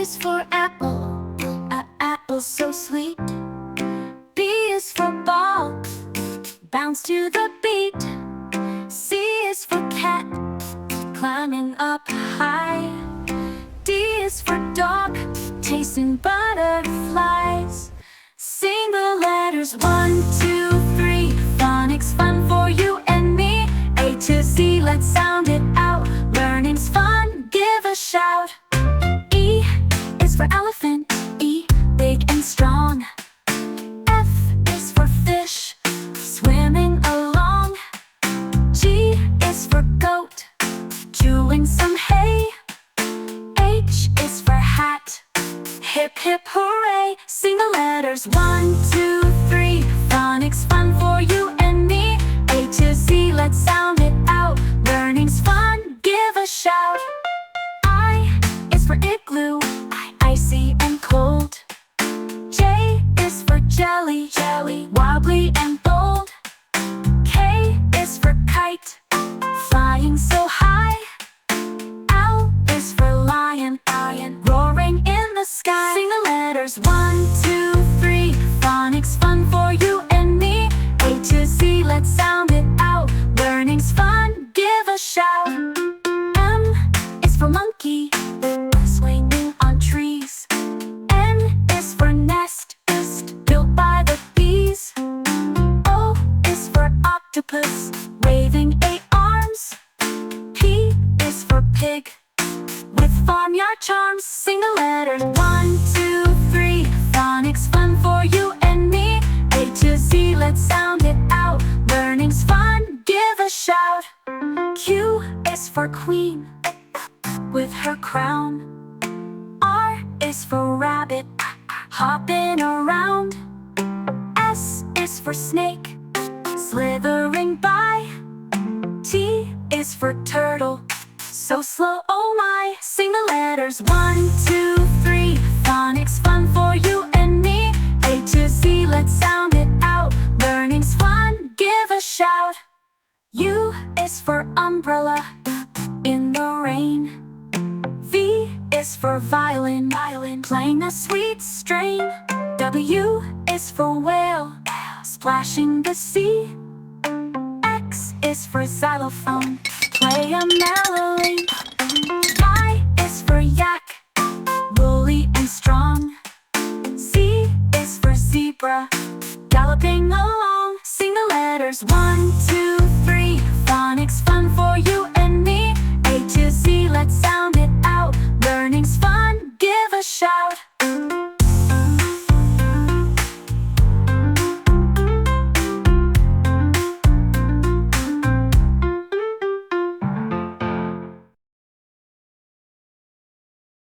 is for apple, apple so sweet. B is for ball, bounce to the beat. C is for cat, climbing up high. D is for dog, chasing butterflies. Sing the letters 1, 2, 3. Phonics fun for you and me. A to Z, let's sound it out. Learning's fun, give a shout. E is for elephant, E, big and strong. F is for fish, swimming along. G is for goat, chewing some hay. H is for hat, hip hip hooray. Sing the letters 1, 2, 3. Phonics fun for you and me. A to Z, let's sound it out. Learning's fun, give a shout. I is for igloo, icy and cold. J is for jelly, wobbly and bold. K is for kite, flying so high. L is for lion, roaring in the sky. Sing the letters 1, 2, 3. Phonics fun for you and me. A to Z, let's sound it out. Learning's fun, give a shout. M is for monkey, swinging on trees. N is for nest, built by the bees. O is for octopus, waving 8 arms. P is for pig, with farmyard charms. Sing the letters 1, 2, 3. Phonics fun for you and me. A to Z, let's sound it out. Learning's fun, give a shout. Q is for queen, with her crown. R is for rabbit, hopping around. S is for snake, slithering by. T is for turtle, so slow, oh my. Sing the letters 1, 2, 3. Phonics fun for you and me. A to Z, let's sound it out. Learning's fun, give a shout. U is for umbrella, in the rain. V is for violin, playing a sweet strain. W is for whale, splashing the sea. X is for xylophone, play a melody. Y is for yak, woolly and strong. Z is for zebra, galloping along. Sing the letters 1, 2,